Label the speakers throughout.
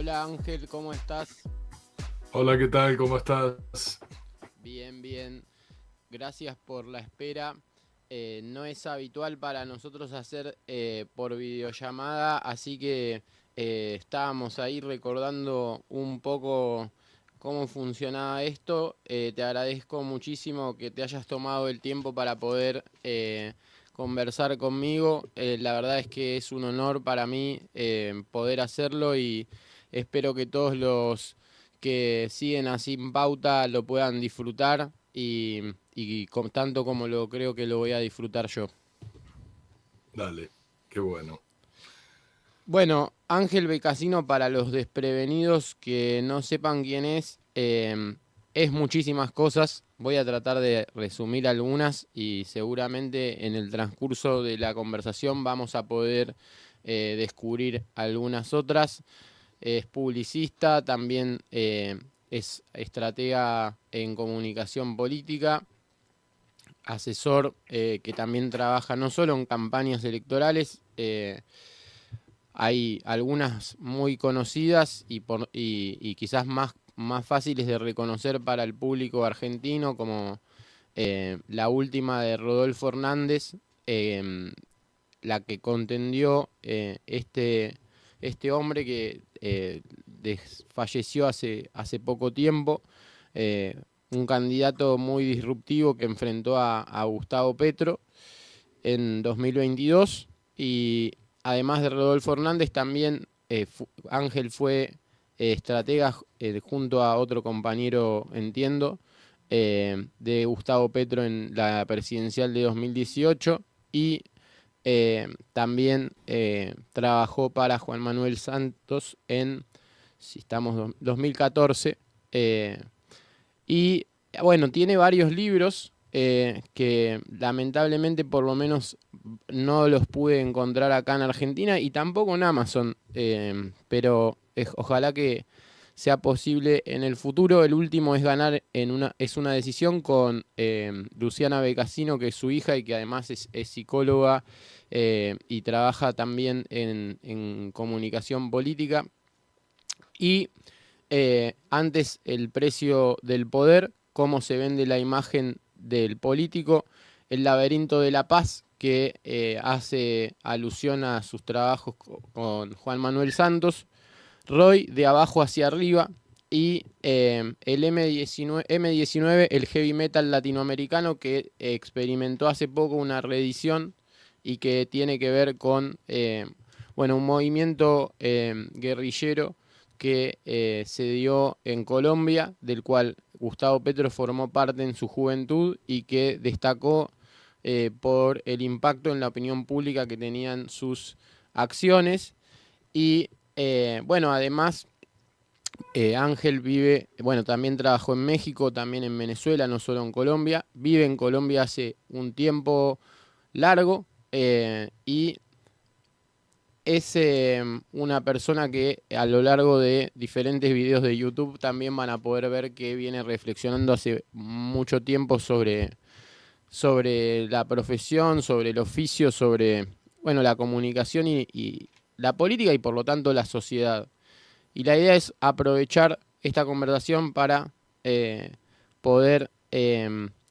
Speaker 1: Hola Ángel, ¿cómo estás?
Speaker 2: Hola, ¿qué tal? ¿Cómo estás?
Speaker 1: Bien, bien. Gracias por la espera. No es habitual para nosotros hacer por videollamada, así que estábamos ahí recordando un poco cómo funcionaba esto. Te agradezco muchísimo que te hayas tomado el tiempo para poder conversar conmigo. La verdad es que es un honor para mí poder hacerlo y espero que todos los que siguen así en pauta lo puedan disfrutar y tanto como lo creo que lo voy a disfrutar yo.
Speaker 2: Dale, qué bueno.
Speaker 1: Bueno, Ángel Becasino, para los desprevenidos que no sepan quién es muchísimas cosas. Voy a tratar de resumir algunas y seguramente en el transcurso de la conversación vamos a poder descubrir algunas otras. Es publicista, también es estratega en comunicación política, asesor que también trabaja no solo en campañas electorales, hay algunas muy conocidas y quizás más fáciles de reconocer para el público argentino, como la última de Rodolfo Hernández, eh, la que contendió este hombre que falleció hace poco tiempo, eh, un candidato muy disruptivo que enfrentó a Gustavo Petro en 2022 y además de Rodolfo Hernández también Ángel fue estratega junto a otro compañero, entiendo, de Gustavo Petro en la presidencial de 2018 y también trabajó para Juan Manuel Santos en, si estamos, 2014. eh, y bueno, tiene varios libros que lamentablemente por lo menos no los pude encontrar acá en Argentina y tampoco en Amazon, pero ojalá que sea posible en el futuro. El último es ganar es una decisión con Luciana Becasino, que es su hija y que además es psicóloga y trabaja también en comunicación política. Y antes el precio del poder, cómo se vende la imagen del político, el laberinto de la paz, que hace alusión a sus trabajos con Juan Manuel Santos, Roy de abajo hacia arriba y el M19, el heavy metal latinoamericano que experimentó hace poco una reedición y que tiene que ver con bueno, un movimiento guerrillero que se dio en Colombia, del cual Gustavo Petro formó parte en su juventud y que destacó por el impacto en la opinión pública que tenían sus acciones. Y bueno, además Ángel vive, bueno, también trabajó en México, también en Venezuela, no solo en Colombia. Vive en Colombia hace un tiempo largo y es una persona que a lo largo de diferentes videos de YouTube también van a poder ver que viene reflexionando hace mucho tiempo sobre la profesión, sobre el oficio, sobre bueno, la comunicación y la política y por lo tanto la sociedad. Y la idea es aprovechar esta conversación para poder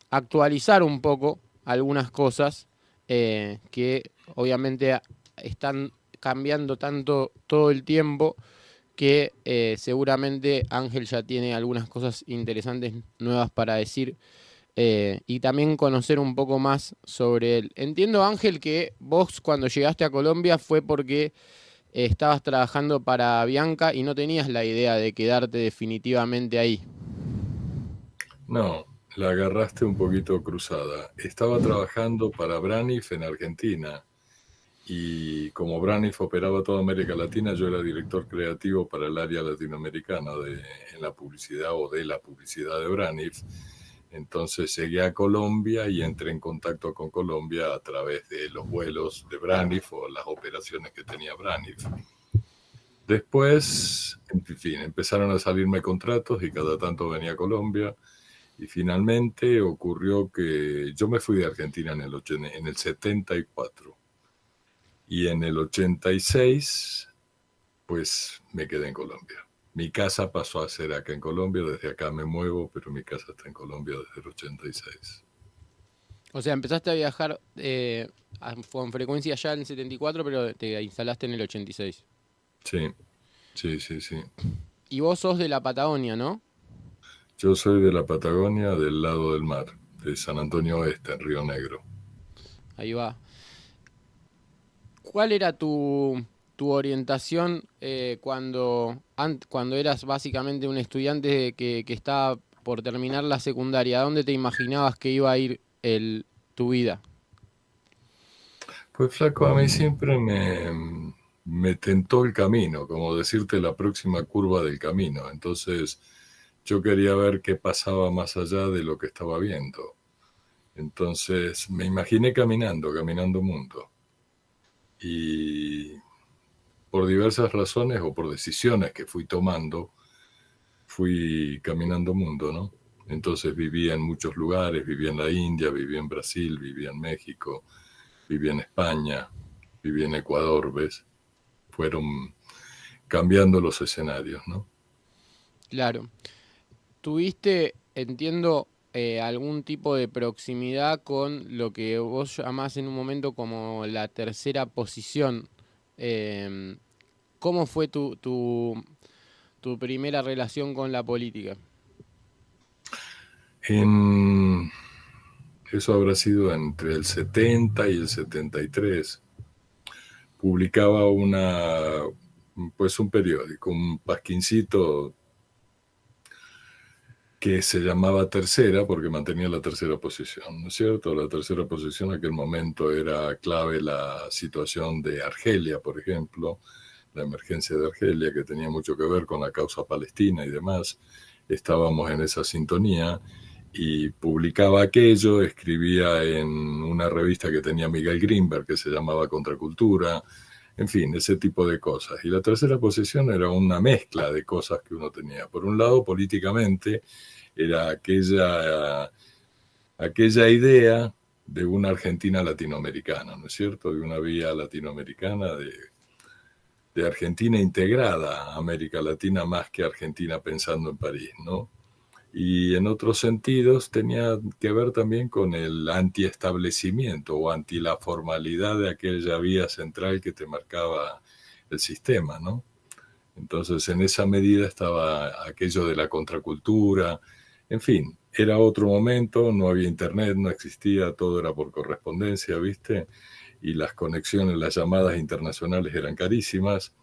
Speaker 1: actualizar un poco algunas cosas que obviamente están cambiando tanto todo el tiempo que seguramente Ángel ya tiene algunas cosas interesantes nuevas para decir y también conocer un poco más sobre él. Entiendo, Ángel, que vos cuando llegaste a Colombia fue porque estabas trabajando para Bianca y no tenías la idea de quedarte definitivamente ahí.
Speaker 2: No, la agarraste un poquito cruzada. Estaba trabajando para Braniff en Argentina y como Braniff operaba toda América Latina, yo era director creativo para el área latinoamericana en la publicidad o de la publicidad de Braniff. Entonces llegué a Colombia y entré en contacto con Colombia a través de los vuelos de Braniff o las operaciones que tenía Braniff. Después, en fin, empezaron a salirme contratos y cada tanto venía a Colombia. Y finalmente ocurrió que yo me fui de Argentina en el 74 y en el 86 pues me quedé en Colombia. Mi casa pasó a ser acá en Colombia, desde acá me muevo, pero mi casa está en Colombia desde el 86.
Speaker 1: O sea, empezaste a viajar con frecuencia ya en el 74, pero te instalaste en el 86.
Speaker 2: Sí, sí, sí, sí.
Speaker 1: Y vos sos de la Patagonia, ¿no?
Speaker 2: Yo soy de la Patagonia, del lado del mar, de San Antonio Oeste, en Río Negro.
Speaker 1: Ahí va. ¿Cuál era tu orientación cuando eras básicamente un estudiante que estaba por terminar la secundaria? ¿A dónde te imaginabas que iba a ir tu vida?
Speaker 2: Pues flaco, a mí siempre me tentó el camino, como decirte la próxima curva del camino. Entonces yo quería ver qué pasaba más allá de lo que estaba viendo. Entonces me imaginé caminando mundo. Y por diversas razones o por decisiones que fui tomando, fui caminando mundo, ¿no? Entonces vivía en muchos lugares, vivía en la India, vivía en Brasil, vivía en México, vivía en España, vivía en Ecuador, ¿ves? Fueron cambiando los escenarios, ¿no?
Speaker 1: Claro. ¿Tuviste, entiendo, algún tipo de proximidad con lo que vos llamás en un momento como la tercera posición? Em, ¿Cómo fue tu primera relación con la política?
Speaker 2: En, eso habrá sido entre el 70 y el 73. Publicaba pues un periódico, un pasquincito que se llamaba Tercera porque mantenía la tercera posición, ¿no es cierto? La tercera posición en aquel momento era clave la situación de Argelia, por ejemplo, la emergencia de Argelia, que tenía mucho que ver con la causa palestina y demás. Estábamos en esa sintonía y publicaba aquello, escribía en una revista que tenía Miguel Grinberg que se llamaba Contracultura, en fin, ese tipo de cosas. Y la tercera posición era una mezcla de cosas que uno tenía. Por un lado, políticamente, era aquella idea de una Argentina latinoamericana, ¿no es cierto? De una vía latinoamericana, de Argentina integrada a América Latina más que Argentina pensando en París, ¿no? Y en otros sentidos tenía que ver también con el antiestablecimiento o anti la formalidad de aquella vía central que te marcaba el sistema, ¿no? Entonces, en esa medida estaba aquello de la contracultura, en fin, era otro momento, no había internet, no existía, todo era por correspondencia, ¿viste? Y las conexiones, las llamadas internacionales eran carísimas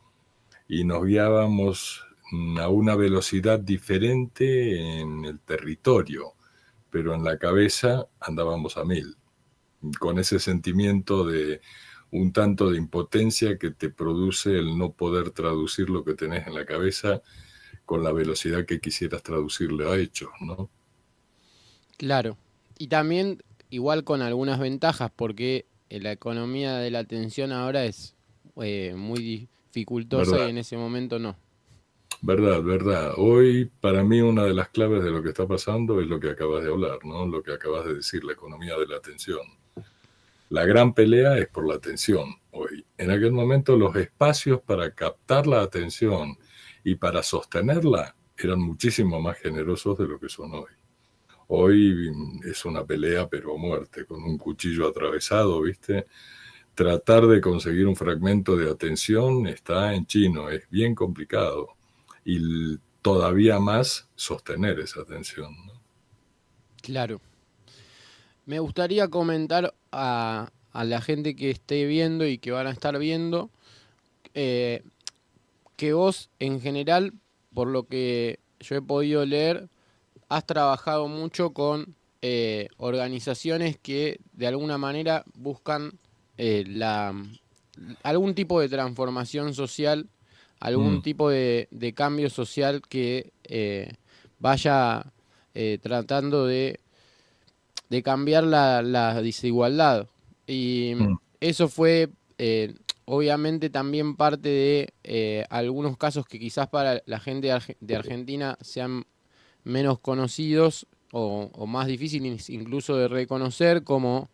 Speaker 2: y nos guiábamos a una velocidad diferente en el territorio, pero en la cabeza andábamos a mil, con ese sentimiento de un tanto de impotencia que te produce el no poder traducir lo que tenés en la cabeza con la velocidad que quisieras traducirlo a hechos, ¿no?
Speaker 1: Claro. Y también, igual con algunas ventajas, porque la economía de la atención ahora es muy dificultosa y
Speaker 2: Verdad,
Speaker 1: en ese momento no.
Speaker 2: verdad, verdad. Hoy, para mí, una de las claves de lo que está pasando es lo que acabas de hablar, ¿no? Lo que acabas de decir, la economía de la atención. La gran pelea es por la atención hoy. En aquel momento los espacios para captar la atención y para sostenerla eran muchísimo más generosos de lo que son hoy. Hoy es una pelea pero a muerte, con un cuchillo atravesado, ¿viste? Tratar de conseguir un fragmento de atención está en chino, es bien complicado. Y todavía más sostener esa atención, ¿no?
Speaker 1: Claro. Me gustaría comentar a la gente que esté viendo y que van a estar viendo eh, que vos en general, por lo que yo he podido leer, has trabajado mucho con organizaciones que de alguna manera buscan algún tipo de transformación social, algún
Speaker 2: Mm,
Speaker 1: tipo de cambio social que vaya tratando de cambiar la desigualdad. Y
Speaker 2: mm,
Speaker 1: eso fue obviamente también parte de algunos casos que quizás para la gente de Argentina sean menos conocidos o más difíciles incluso de reconocer, como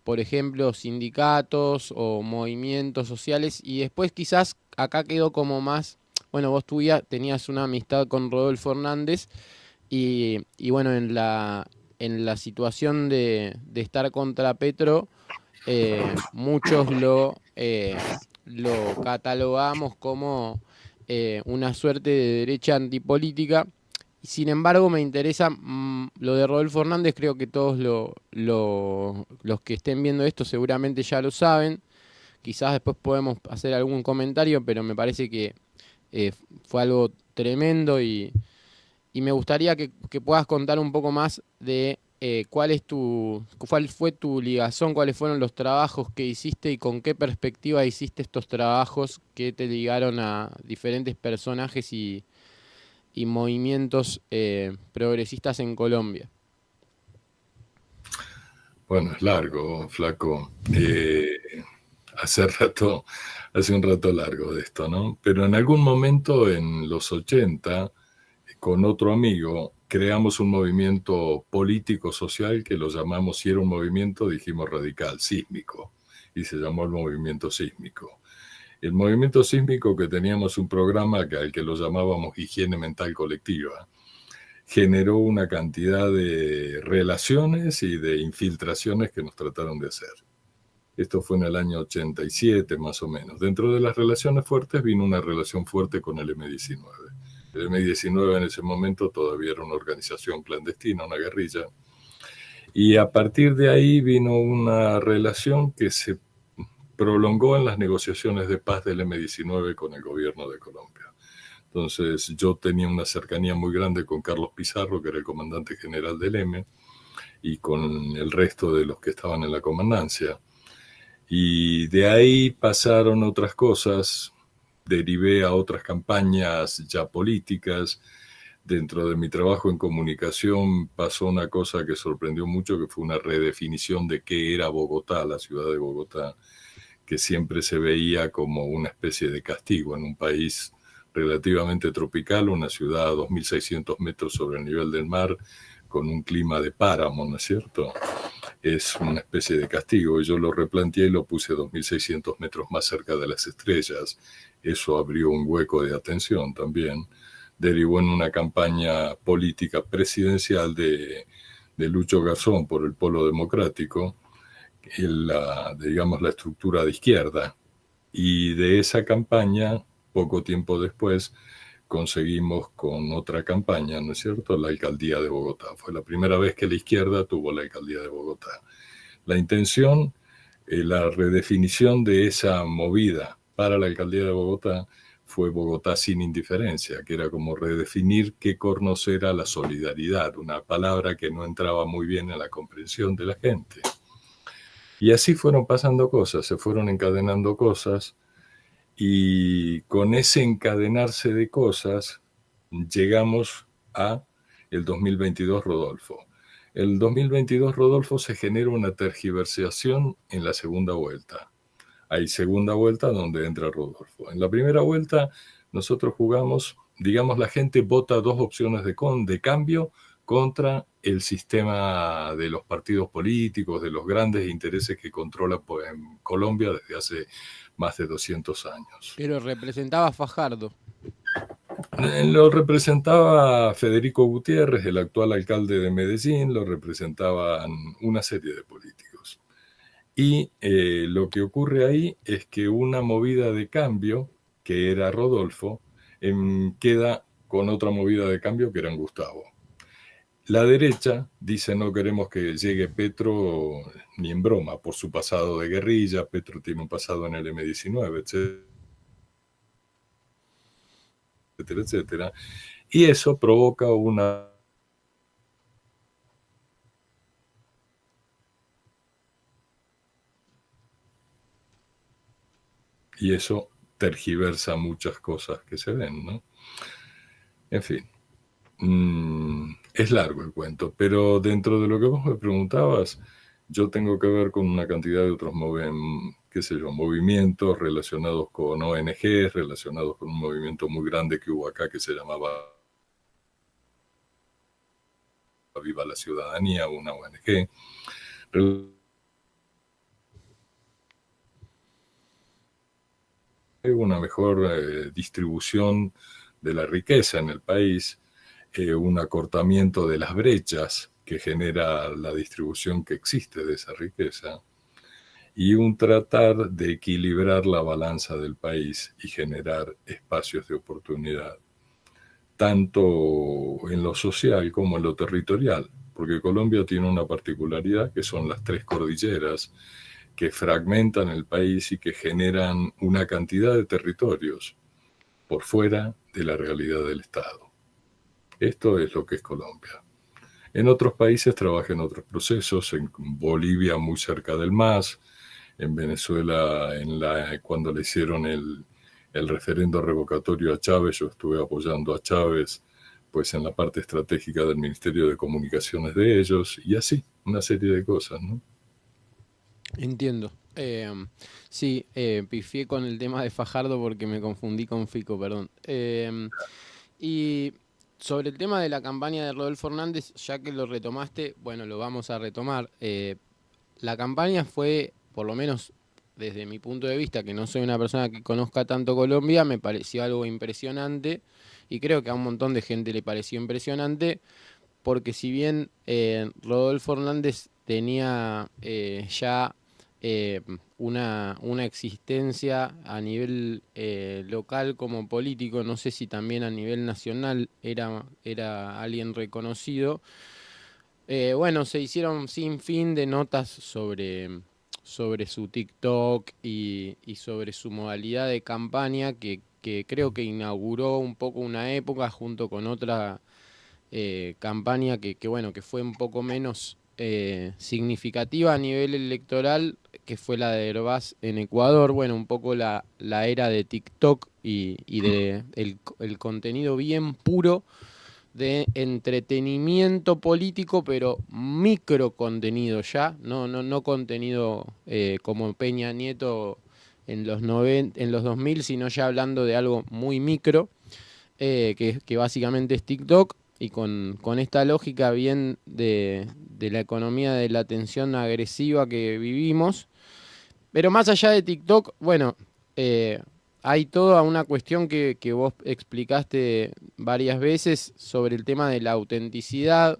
Speaker 1: por ejemplo, sindicatos o movimientos sociales, y después quizás acá quedó como más, bueno, vos tenías una amistad con Rodolfo Hernández, y bueno, en la situación de estar contra Petro, muchos lo catalogamos como una suerte de derecha antipolítica. Sin embargo, me interesa lo de Rodolfo Hernández, creo que todos los que estén viendo esto seguramente ya lo saben. Quizás después podemos hacer algún comentario, pero me parece que fue algo tremendo y me gustaría que puedas contar un poco más de cuál fue tu ligazón, cuáles fueron los trabajos que hiciste y con qué perspectiva hiciste estos trabajos que te ligaron a diferentes personajes y movimientos progresistas en Colombia.
Speaker 2: Bueno, es largo, flaco. Hace un rato largo de esto, ¿no? Pero en algún momento en los 80, con otro amigo, creamos un movimiento político-social que lo llamamos, si era un movimiento, dijimos radical, sísmico, y se llamó el movimiento sísmico. El movimiento sísmico, que teníamos un programa al que lo llamábamos higiene mental colectiva, generó una cantidad de relaciones y de infiltraciones que nos trataron de hacer. Esto fue en el año 87 más o menos. Dentro de las relaciones fuertes vino una relación fuerte con el M-19. El M-19 en ese momento todavía era una organización clandestina, una guerrilla. Y a partir de ahí vino una relación que se prolongó en las negociaciones de paz del M-19 con el gobierno de Colombia. Entonces yo tenía una cercanía muy grande con Carlos Pizarro, que era el comandante general del M, y con el resto de los que estaban en la comandancia. Y de ahí pasaron otras cosas, derivé a otras campañas ya políticas. Dentro de mi trabajo en comunicación pasó una cosa que sorprendió mucho, que fue una redefinición de qué era Bogotá, la ciudad de Bogotá, que siempre se veía como una especie de castigo en un país relativamente tropical, una ciudad a 2.600 metros sobre el nivel del mar, con un clima de páramo, ¿no es cierto? Es una especie de castigo. Y yo lo replanteé y lo puse 2.600 metros más cerca de las estrellas. Eso abrió un hueco de atención también. Derivó en una campaña política presidencial de Lucho Garzón por el Polo Democrático, digamos, la estructura de izquierda. Y de esa campaña, poco tiempo después, conseguimos con otra campaña, ¿no es cierto?, la alcaldía de Bogotá. Fue la primera vez que la izquierda tuvo la alcaldía de Bogotá. La intención, la redefinición de esa movida para la alcaldía de Bogotá fue Bogotá sin indiferencia, que era como redefinir qué conocer a la solidaridad, una palabra que no entraba muy bien en la comprensión de la gente. Y así fueron pasando cosas, se fueron encadenando cosas, y con ese encadenarse de cosas llegamos a el 2022 Rodolfo. El 2022 Rodolfo se genera una tergiversación en la segunda vuelta. Hay segunda vuelta donde entra Rodolfo. En la primera vuelta nosotros jugamos, digamos, la gente vota dos opciones de cambio contra el sistema de los partidos políticos, de los grandes intereses que controla en Colombia desde hace más de 200 años.
Speaker 1: Pero representaba a Fajardo.
Speaker 2: Lo representaba Federico Gutiérrez, el actual alcalde de Medellín, lo representaban una serie de políticos. Y lo que ocurre ahí es que una movida de cambio, que era Rodolfo, queda con otra movida de cambio que era Gustavo. La derecha dice no queremos que llegue Petro ni en broma por su pasado de guerrilla. Petro tiene un pasado en el M-19, etcétera, etcétera. Y eso provoca una... Y eso tergiversa muchas cosas que se ven, ¿no? En fin, es largo el cuento, pero dentro de lo que vos me preguntabas, yo tengo que ver con una cantidad de otros movimientos relacionados con ONGs, relacionados con un movimiento muy grande que hubo acá que se llamaba Viva la Ciudadanía, una ONG, una mejor distribución de la riqueza en el país, un acortamiento de las brechas que genera la distribución que existe de esa riqueza, y un tratar de equilibrar la balanza del país y generar espacios de oportunidad, tanto en lo social como en lo territorial, porque Colombia tiene una particularidad que son las tres cordilleras que fragmentan el país y que generan una cantidad de territorios por fuera de la realidad del Estado. Esto es lo que es Colombia. En otros países trabaja en otros procesos, en Bolivia muy cerca del MAS, en Venezuela cuando le hicieron el referendo revocatorio a Chávez, yo estuve apoyando a Chávez pues en la parte estratégica del Ministerio de Comunicaciones de ellos, y así, una serie de cosas, ¿no?
Speaker 1: Entiendo. Sí, pifié con el tema de Fajardo porque me confundí con Fico, perdón. Y sobre el tema de la campaña de Rodolfo Hernández, ya que lo retomaste, bueno, lo vamos a retomar. La campaña fue, por lo menos desde mi punto de vista, que no soy una persona que conozca tanto Colombia, me pareció algo impresionante y creo que a un montón de gente le pareció impresionante, porque si bien Rodolfo Hernández tenía ya eh, una existencia a nivel local como político, no sé si también a nivel nacional era alguien reconocido. Bueno, se hicieron sin fin de notas sobre su TikTok y sobre su modalidad de campaña que creo que inauguró un poco una época junto con otra campaña bueno, que fue un poco menos significativa a nivel electoral, que fue la de Herbaz en Ecuador. Bueno, un poco la era de TikTok y de el contenido bien puro de entretenimiento político, pero micro contenido ya, no contenido como Peña Nieto en en los 2000, sino ya hablando de algo muy micro, que básicamente es TikTok, y con esta lógica bien de la economía de la atención agresiva que vivimos. Pero más allá de TikTok, bueno, hay toda una cuestión que vos explicaste varias veces sobre el tema de la autenticidad,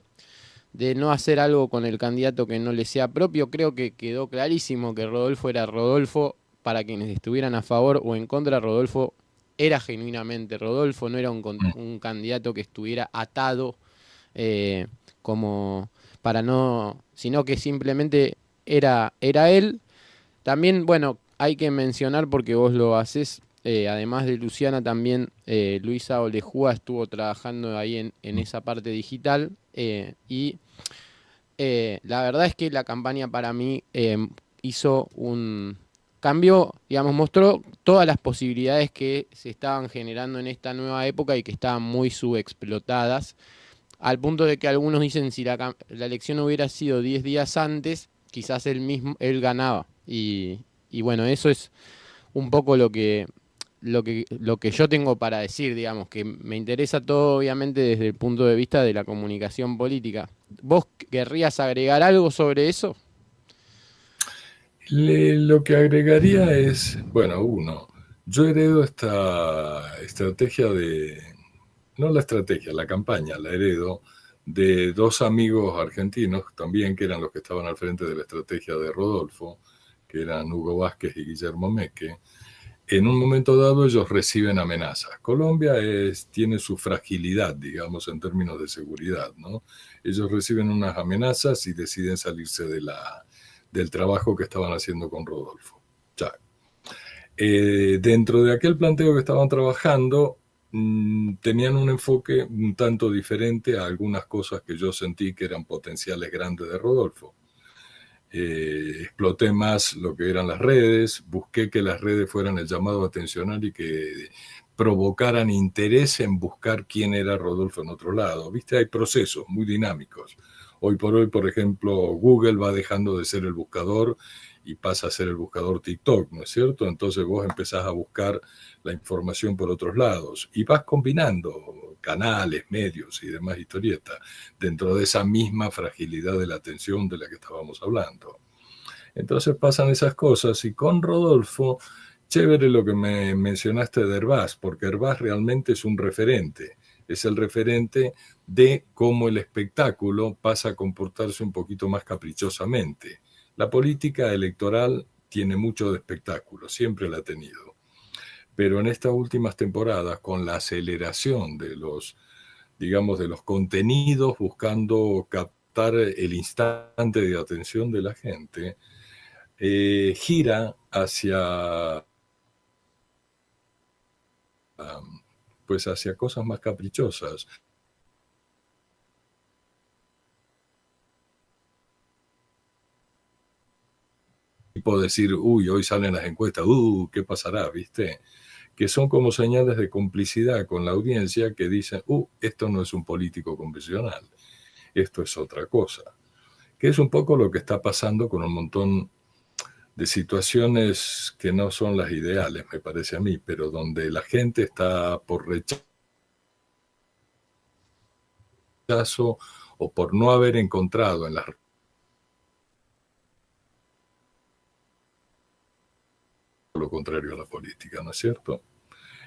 Speaker 1: de no hacer algo con el candidato que no le sea propio. Creo que quedó clarísimo que Rodolfo era Rodolfo. Para quienes estuvieran a favor o en contra, Rodolfo era genuinamente Rodolfo, no era un candidato que estuviera atado eh, como para no, sino que simplemente era él. También, bueno, hay que mencionar, porque vos lo haces, además de Luciana, también Luisa Olejúa estuvo trabajando ahí en esa parte digital, y la verdad es que la campaña para mí hizo un cambio, digamos, mostró todas las posibilidades que se estaban generando en esta nueva época y que estaban muy subexplotadas, al punto de que algunos dicen si la elección hubiera sido 10 días antes, quizás él ganaba. Y bueno, eso es un poco lo que yo tengo para decir, digamos, que me interesa todo obviamente desde el punto de vista de la comunicación política. ¿Vos querrías agregar algo sobre eso?
Speaker 2: Lo que agregaría es, bueno, yo heredo esta estrategia no la estrategia, la campaña, la heredo de dos amigos argentinos también, que eran los que estaban al frente de la estrategia de Rodolfo, que eran Hugo Vázquez y Guillermo Meque. En un momento dado ellos reciben amenazas. Colombia tiene su fragilidad, digamos, en términos de seguridad, ¿no? Ellos reciben unas amenazas y deciden salirse del trabajo que estaban haciendo con Rodolfo. Ya. Dentro de aquel planteo que estaban trabajando, tenían un enfoque un tanto diferente a algunas cosas que yo sentí que eran potenciales grandes de Rodolfo. Exploté más lo que eran las redes, busqué que las redes fueran el llamado atencional y que provocaran interés en buscar quién era Rodolfo en otro lado. Viste, hay procesos muy dinámicos. Hoy por hoy, por ejemplo, Google va dejando de ser el buscador y pasa a ser el buscador TikTok, ¿no es cierto? Entonces vos empezás a buscar la información por otros lados y vas combinando canales, medios y demás historietas dentro de esa misma fragilidad de la atención de la que estábamos hablando. Entonces pasan esas cosas y con Rodolfo Chévere lo que me mencionaste de Hervás, porque Hervás realmente es un referente. Es el referente de cómo el espectáculo pasa a comportarse un poquito más caprichosamente. La política electoral tiene mucho de espectáculo, siempre la ha tenido. Pero en estas últimas temporadas, con la aceleración de los, digamos, de los contenidos, buscando captar el instante de atención de la gente, gira hacia pues hacia cosas más caprichosas. Tipo decir, uy, hoy salen las encuestas, ¿qué pasará? ¿Viste? Que son como señales de complicidad con la audiencia que dicen, esto no es un político convencional, esto es otra cosa. Que es un poco lo que está pasando con un montón de situaciones que no son las ideales, me parece a mí, pero donde la gente está por rechazo o por no haber encontrado en las lo contrario a la política, ¿no es cierto?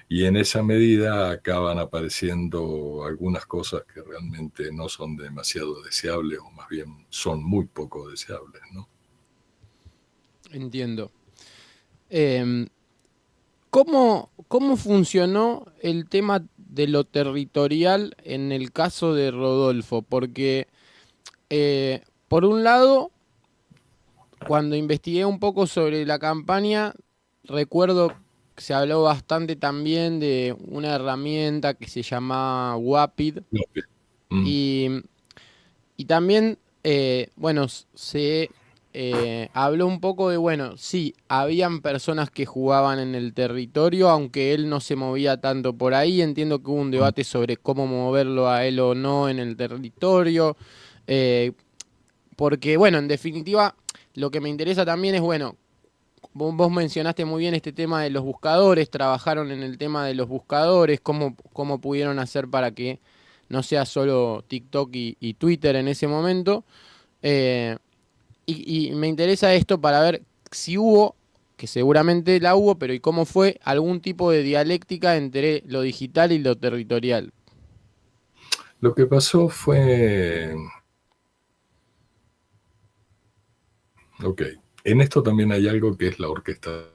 Speaker 2: Y en esa medida acaban apareciendo algunas cosas que realmente no son demasiado deseables o más bien son muy poco deseables, ¿no?
Speaker 1: Entiendo. Em, ¿Cómo funcionó el tema de lo territorial en el caso de Rodolfo? Porque, por un lado, cuando investigué un poco sobre la campaña, recuerdo que se habló bastante también de una herramienta que se llama Wapid
Speaker 2: Mm.
Speaker 1: y, y también, bueno, se habló un poco de, bueno, sí, habían personas que jugaban en el territorio, aunque él no se movía tanto por ahí. Entiendo que hubo un debate sobre cómo moverlo a él o no en el territorio. eh, Porque, bueno, en definitiva, lo que me interesa también es, bueno, vos mencionaste muy bien este tema de los buscadores, trabajaron en el tema de los buscadores, cómo pudieron hacer para que no sea solo TikTok y Twitter en ese momento. Eh, y me interesa esto para ver si hubo, que seguramente la hubo, pero y cómo fue algún tipo de dialéctica entre lo digital y lo territorial.
Speaker 2: Lo que pasó fue, ok, en esto también hay algo que es la orquesta.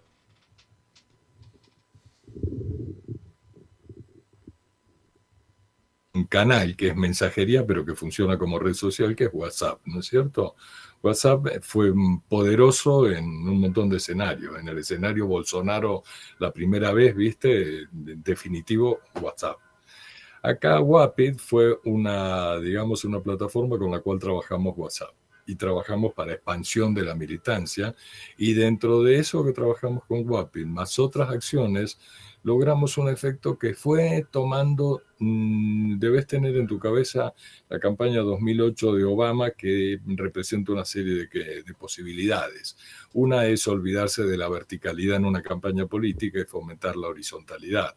Speaker 2: Un canal que es mensajería, pero que funciona como red social, que es WhatsApp, ¿no es cierto? WhatsApp fue poderoso en un montón de escenarios. En el escenario Bolsonaro, la primera vez, viste, definitivo WhatsApp. Acá Wapid fue una, digamos, una plataforma con la cual trabajamos WhatsApp y trabajamos para expansión de la militancia, y dentro de eso que trabajamos con Wapid, más otras acciones, logramos un efecto que fue tomando, debes tener en tu cabeza la campaña 2008 de Obama, que representa una serie de posibilidades. Una es olvidarse de la verticalidad en una campaña política y fomentar la horizontalidad,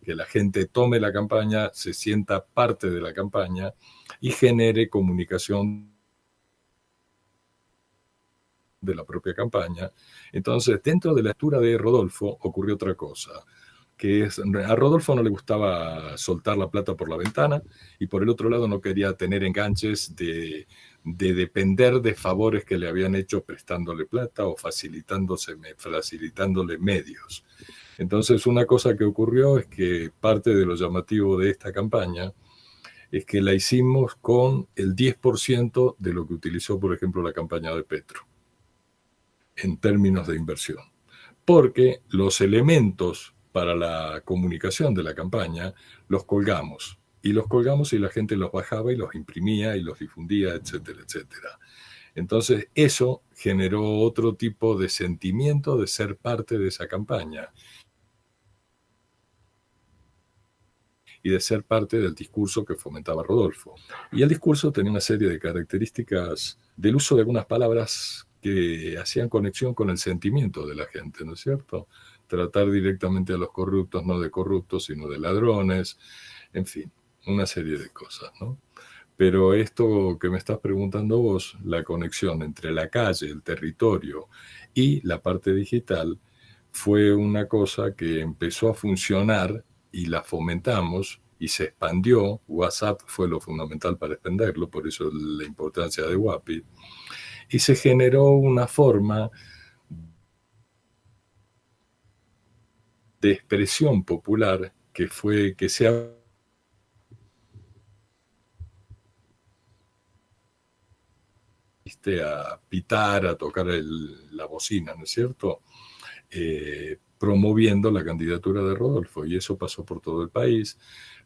Speaker 2: que la gente tome la campaña, se sienta parte de la campaña y genere comunicación de la propia campaña. Entonces, dentro de la lectura de Rodolfo ocurrió otra cosa, que es, a Rodolfo no le gustaba soltar la plata por la ventana, y por el otro lado no quería tener enganches de depender de favores que le habían hecho prestándole plata o facilitándole medios. Entonces, una cosa que ocurrió es que parte de lo llamativo de esta campaña es que la hicimos con el 10% de lo que utilizó, por ejemplo, la campaña de Petro, en términos de inversión. Porque los elementos para la comunicación de la campaña los colgamos. Y los colgamos y la gente los bajaba y los imprimía y los difundía, etcétera, etcétera. Entonces, eso generó otro tipo de sentimiento de ser parte de esa campaña y de ser parte del discurso que fomentaba Rodolfo. Y el discurso tenía una serie de características del uso de algunas palabras que hacían conexión con el sentimiento de la gente, ¿no es cierto? Tratar directamente a los corruptos, no de corruptos, sino de ladrones, en fin, una serie de cosas, ¿no? Pero esto que me estás preguntando vos, la conexión entre la calle, el territorio y la parte digital, fue una cosa que empezó a funcionar y la fomentamos y se expandió. WhatsApp fue lo fundamental para expandirlo, por eso la importancia de WAPI. Y se generó una forma de expresión popular que fue que se a pitar, a tocar la bocina, ¿no es cierto? Promoviendo la candidatura de Rodolfo, y eso pasó por todo el país.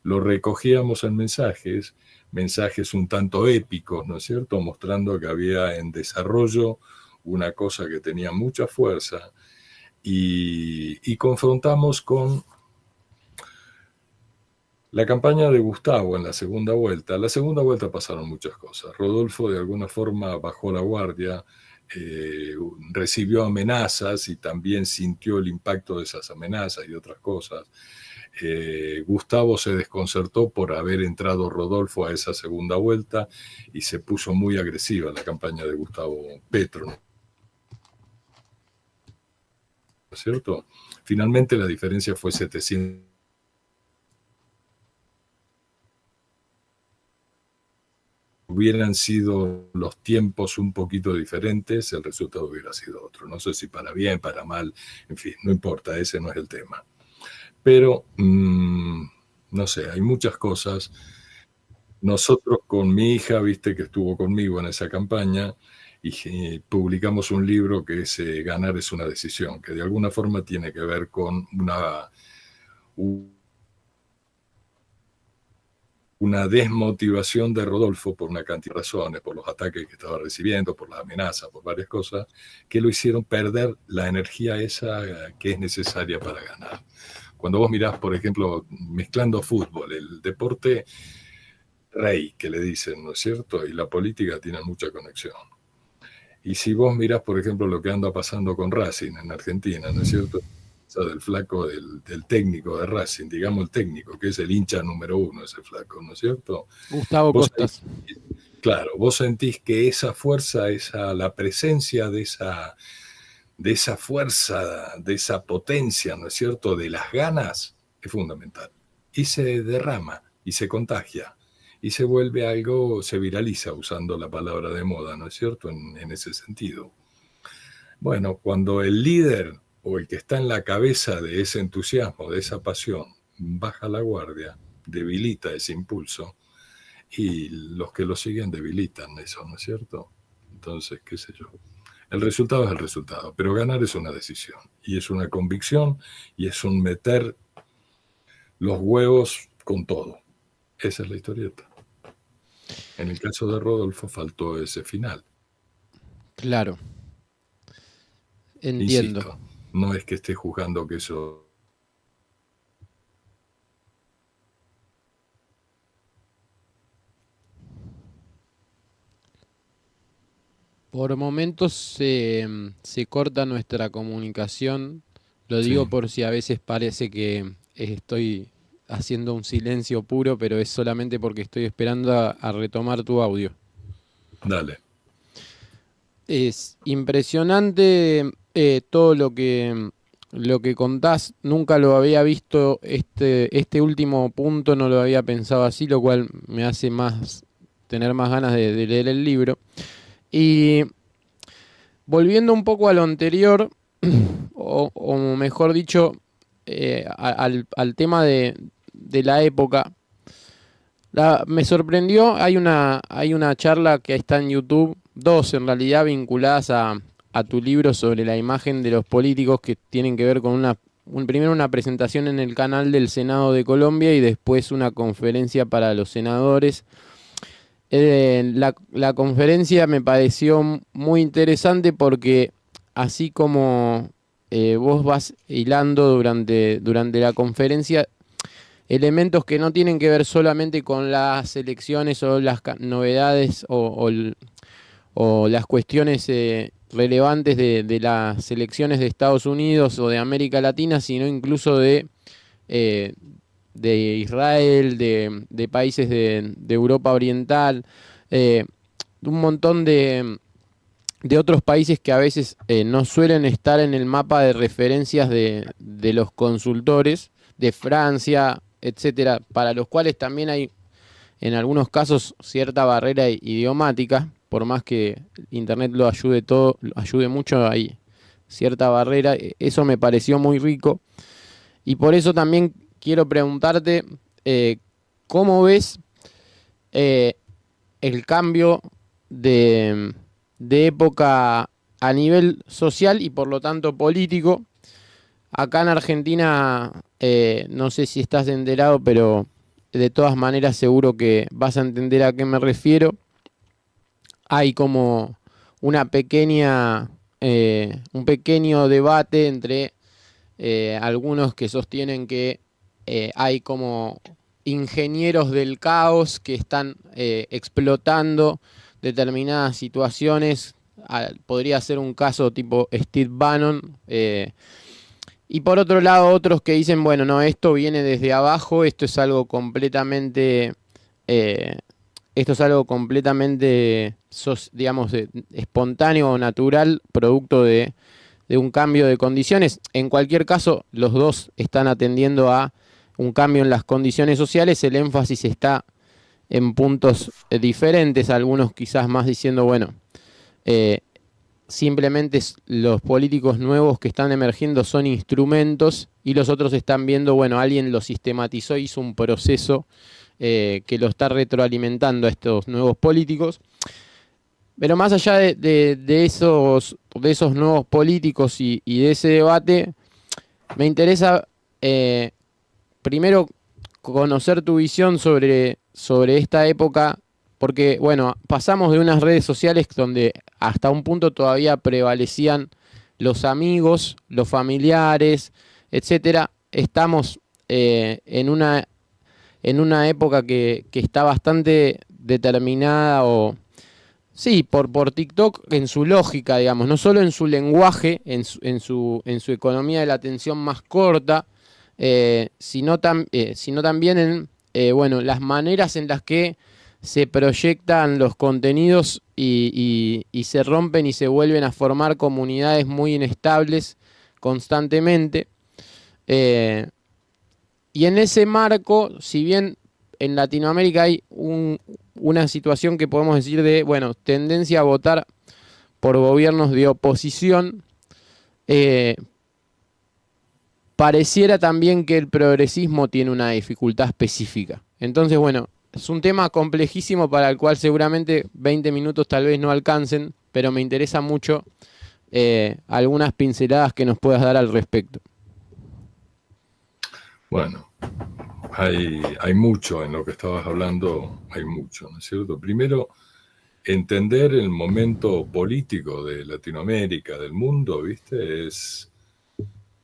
Speaker 2: Lo recogíamos en mensajes, mensajes un tanto épicos, ¿no es cierto?, mostrando que había en desarrollo una cosa que tenía mucha fuerza, y confrontamos con la campaña de Gustavo en la segunda vuelta. En la segunda vuelta pasaron muchas cosas. Rodolfo de alguna forma bajó la guardia, recibió amenazas y también sintió el impacto de esas amenazas y otras cosas. Gustavo se desconcertó por haber entrado Rodolfo a esa segunda vuelta y se puso muy agresiva la campaña de Gustavo Petro, ¿no es cierto? Finalmente la diferencia fue 700. Hubieran sido los tiempos un poquito diferentes, el resultado hubiera sido otro. No sé si para bien, para mal, en fin, no importa, ese no es el tema. Pero, no sé, hay muchas cosas. Nosotros con mi hija, viste que estuvo conmigo en esa campaña, y publicamos un libro que es Ganar es una decisión, que de alguna forma tiene que ver con una desmotivación de Rodolfo por una cantidad de razones, por los ataques que estaba recibiendo, por las amenazas, por varias cosas, que lo hicieron perder la energía esa que es necesaria para ganar. Cuando vos mirás, por ejemplo, mezclando fútbol, el deporte rey, que le dicen, ¿no es cierto?, y la política tienen mucha conexión. Y si vos mirás, por ejemplo, lo que anda pasando con Racing en Argentina, ¿no es cierto?, del flaco, del técnico de Racing, digamos el técnico, que es el hincha número uno, ese flaco, ¿no es cierto?
Speaker 1: Gustavo
Speaker 2: Vos
Speaker 1: Costas.
Speaker 2: Claro, vos sentís que esa fuerza, la presencia de esa fuerza, de esa potencia, ¿no es cierto?, de las ganas, es fundamental. Y se derrama, y se contagia, y se vuelve algo, se viraliza, usando la palabra de moda, ¿no es cierto?, en ese sentido. Bueno, cuando el líder o el que está en la cabeza de ese entusiasmo, de esa pasión, baja la guardia, debilita ese impulso, y los que lo siguen debilitan eso, ¿no es cierto? Entonces, qué sé yo. El resultado es el resultado, pero ganar es una decisión, y es una convicción, y es un meter los huevos con todo. Esa es la historieta. En el caso de Rodolfo faltó ese final.
Speaker 1: Claro. Entiendo.
Speaker 2: Insisto, no es que esté juzgando que eso...
Speaker 1: Por momentos se corta nuestra comunicación. Lo
Speaker 2: Sí,
Speaker 1: digo por si a veces parece que estoy haciendo un silencio puro, pero es solamente porque estoy esperando a retomar tu audio.
Speaker 2: dale.
Speaker 1: Es impresionante todo lo que contás. Nunca lo había visto, este último punto no lo había pensado así, lo cual me hace tener más ganas de leer el libro. Y volviendo un poco a lo anterior, o mejor dicho, al tema de la época, me sorprendió, hay una charla que está en YouTube, dos en realidad vinculadas a tu libro sobre la imagen de los políticos que tienen que ver con primero una presentación en el canal del Senado de Colombia y después una conferencia para los senadores. La conferencia me pareció muy interesante porque así como vos vas hilando durante la conferencia elementos que no tienen que ver solamente con las elecciones o las novedades o las cuestiones relevantes de las elecciones de Estados Unidos o de América Latina, sino incluso eh, de Israel, de países de Europa Oriental, un montón de otros países que a veces no suelen estar en el mapa de referencias de los consultores, de Francia, etcétera, para los cuales también hay en algunos casos cierta barrera idiomática, por más que Internet lo ayude todo, lo ayude mucho, hay cierta barrera. Eso me pareció muy rico. Y por eso también quiero preguntarte, ¿cómo ves eh, el cambio de época a nivel social y por lo tanto político? Acá en Argentina, no sé si estás enterado, pero de todas maneras seguro que vas a entender a qué me refiero. Hay como una pequeña, un pequeño debate entre algunos que sostienen que hay como ingenieros del caos que están explotando determinadas situaciones. Podría ser un caso tipo Steve Bannon. Y por otro lado, otros que dicen, bueno, no, esto viene desde abajo, eh, esto es algo completamente, digamos, espontáneo o natural, producto de un cambio de condiciones. En cualquier caso, los dos están atendiendo a un cambio en las condiciones sociales. El énfasis está en puntos diferentes, algunos quizás más diciendo, bueno, eh, simplemente los políticos nuevos que están emergiendo son instrumentos y los otros están viendo, bueno, alguien lo sistematizó, hizo un proceso que lo está retroalimentando a estos nuevos políticos. Pero más allá de esos nuevos políticos y de ese debate, me interesa primero conocer tu visión sobre esta época, porque, bueno, pasamos de unas redes sociales donde hasta un punto todavía prevalecían los amigos, los familiares, etcétera. Estamos en una época que está bastante determinada o sí, por TikTok en su lógica, digamos, no solo en su lenguaje, en su economía de la atención más corta, sino también en bueno, las maneras en las que se proyectan los contenidos y se rompen y se vuelven a formar comunidades muy inestables constantemente. Eh, y en ese marco, si bien en Latinoamérica hay una situación que podemos decir de, bueno, tendencia a votar por gobiernos de oposición, eh, pareciera también que el progresismo tiene una dificultad específica. Entonces, bueno, es un tema complejísimo para el cual seguramente 20 minutos tal vez no alcancen, pero me interesa mucho algunas pinceladas que nos puedas dar al respecto.
Speaker 2: Bueno, hay mucho en lo que estabas hablando, hay mucho, ¿no es cierto? Primero, entender el momento político de Latinoamérica, del mundo, ¿viste?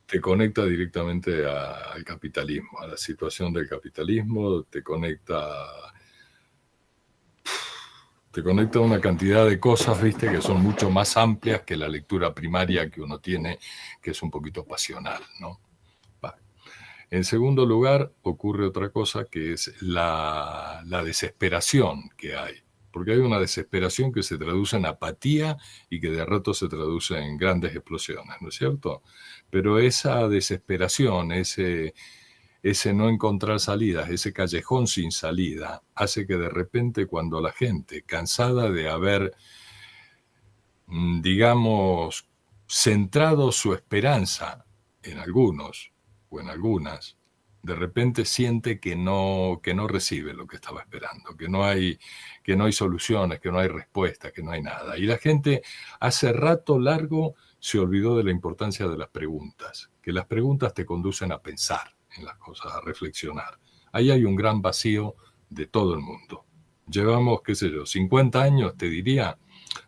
Speaker 2: Te conecta directamente al capitalismo, a la situación del capitalismo, te conecta a una cantidad de cosas, ¿viste? Que son mucho más amplias que la lectura primaria que uno tiene, que es un poquito pasional, ¿no? En segundo lugar, ocurre otra cosa que es la desesperación que hay. Porque hay una desesperación que se traduce en apatía y que de rato se traduce en grandes explosiones, ¿no es cierto? Pero esa desesperación, ese no encontrar salidas, ese callejón sin salida, hace que de repente cuando la gente, cansada de haber, digamos, centrado su esperanza en algunos, o en algunas, de repente siente que no recibe lo que estaba esperando, que no hay soluciones, que no hay respuestas, que no hay nada. Y la gente hace rato largo se olvidó de la importancia de las preguntas, que las preguntas te conducen a pensar en las cosas, a reflexionar. Ahí hay un gran vacío de todo el mundo. Llevamos, qué sé yo, 50 años, te diría,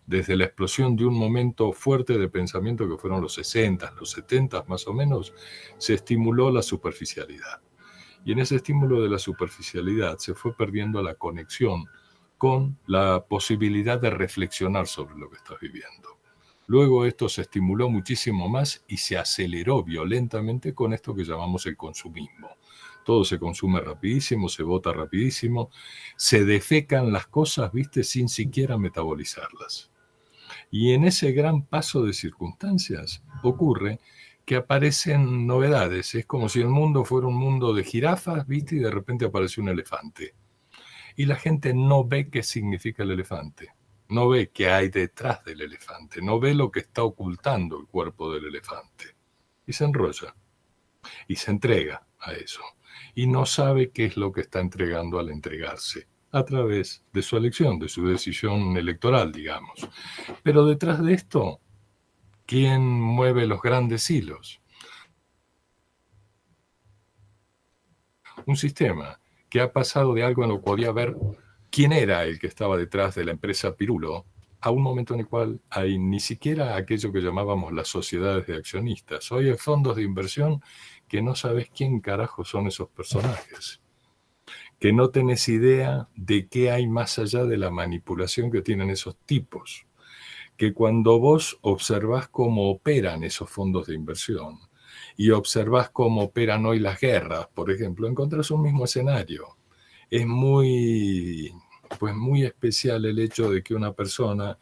Speaker 2: desde la explosión de un momento fuerte de pensamiento que fueron los 60, los 70 más o menos, se estimuló la superficialidad. Y en ese estímulo de la superficialidad se fue perdiendo la conexión con la posibilidad de reflexionar sobre lo que estás viviendo. Luego esto se estimuló muchísimo más y se aceleró violentamente con esto que llamamos el consumismo. Todo se consume rapidísimo, se bota rapidísimo, se defecan las cosas, ¿viste? Sin siquiera metabolizarlas. Y en ese gran paso de circunstancias ocurre que aparecen novedades. Es como si el mundo fuera un mundo de jirafas, ¿viste? Y de repente apareció un elefante. Y la gente no ve qué significa el elefante. No ve qué hay detrás del elefante. No ve lo que está ocultando el cuerpo del elefante. Y se enrolla. Y se entrega a eso. Y no sabe qué es lo que está entregando al entregarse, a través de su elección, de su decisión electoral, digamos. Pero detrás de esto, ¿quién mueve los grandes hilos? Un sistema que ha pasado de algo en lo que podía ver quién era el que estaba detrás de la empresa Pirulo, a un momento en el cual hay ni siquiera aquello que llamábamos las sociedades de accionistas. Hoy hay fondos de inversión que no sabes quién carajo son esos personajes, que no tenés idea de qué hay más allá de la manipulación que tienen esos tipos, que cuando vos observás cómo operan esos fondos de inversión y observás cómo operan hoy las guerras, por ejemplo, encontrás un mismo escenario. Es muy, pues muy especial el hecho de que una persona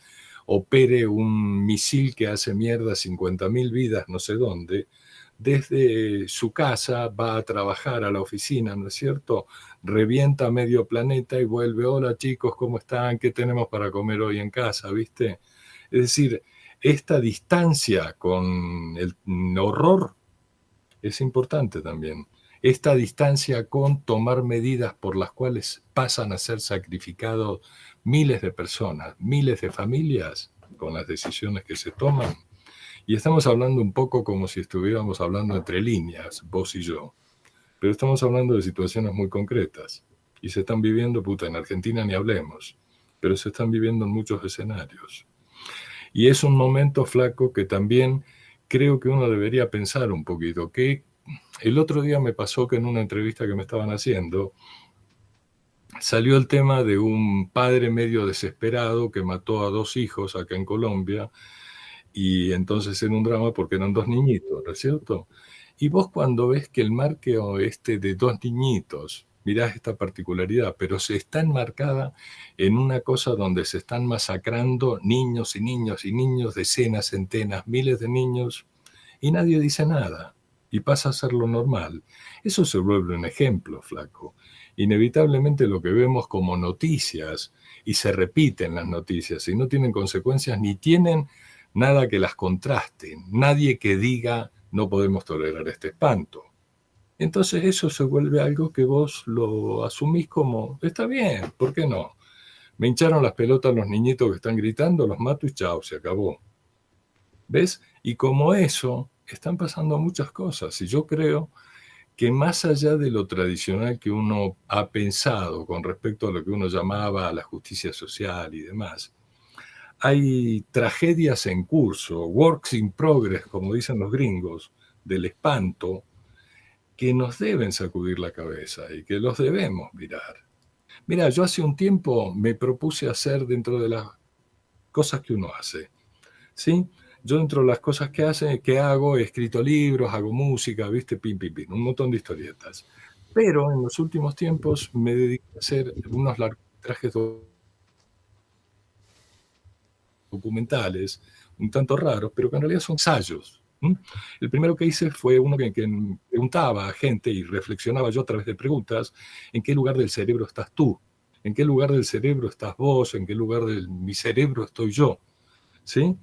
Speaker 2: opere un misil que hace mierda 50.000 vidas no sé dónde, desde su casa va a trabajar a la oficina, ¿no es cierto? Revienta medio planeta y vuelve, hola chicos, ¿cómo están? ¿Qué tenemos para comer hoy en casa? ¿Viste? Es decir, esta distancia con el horror es importante también. Esta distancia con tomar medidas por las cuales pasan a ser sacrificados miles de personas, miles de familias con las decisiones que se toman. Y estamos hablando un poco como si estuviéramos hablando entre líneas, vos y yo. Pero estamos hablando de situaciones muy concretas. Y se están viviendo, puta, en Argentina ni hablemos, pero se están viviendo en muchos escenarios. Y es un momento, flaco, que también creo que uno debería pensar un poquito. Que el otro día me pasó que en una entrevista que me estaban haciendo, salió el tema de un padre medio desesperado que mató a 2 hijos acá en Colombia, y entonces en un drama porque eran 2 niñitos, ¿no es cierto? Y vos cuando ves que el marco este de 2 niñitos, mirás esta particularidad, pero se está enmarcada en una cosa donde se están masacrando niños y niños y niños, decenas, centenas, miles de niños, y nadie dice nada, y pasa a ser lo normal. Eso se vuelve un ejemplo, flaco. Inevitablemente lo que vemos como noticias, y se repiten las noticias, y no tienen consecuencias ni tienen nada que las contraste, nadie que diga no podemos tolerar este espanto. Entonces eso se vuelve algo que vos lo asumís como, está bien, ¿por qué no? Me hincharon las pelotas los niñitos que están gritando, los mato y chao, se acabó. ¿Ves? Y como eso, están pasando muchas cosas. Y yo creo que más allá de lo tradicional que uno ha pensado con respecto a lo que uno llamaba la justicia social y demás, hay tragedias en curso, works in progress, como dicen los gringos, del espanto, que nos deben sacudir la cabeza y que los debemos mirar. Mira, yo hace un tiempo me propuse hacer dentro de las cosas que uno hace, ¿sí? Yo dentro de las cosas que hago, he escrito libros, hago música, ¿viste? Pim, pim, pim, un montón de historietas. Pero en los últimos tiempos me dediqué a hacer unos largometrajes documentales, un tanto raros, pero que en realidad son ensayos. El primero que hice fue uno que preguntaba a gente y reflexionaba yo a través de preguntas, ¿en qué lugar del cerebro estás tú? ¿En qué lugar del cerebro estás vos? ¿En qué lugar de mi cerebro estoy yo? ¿Sí?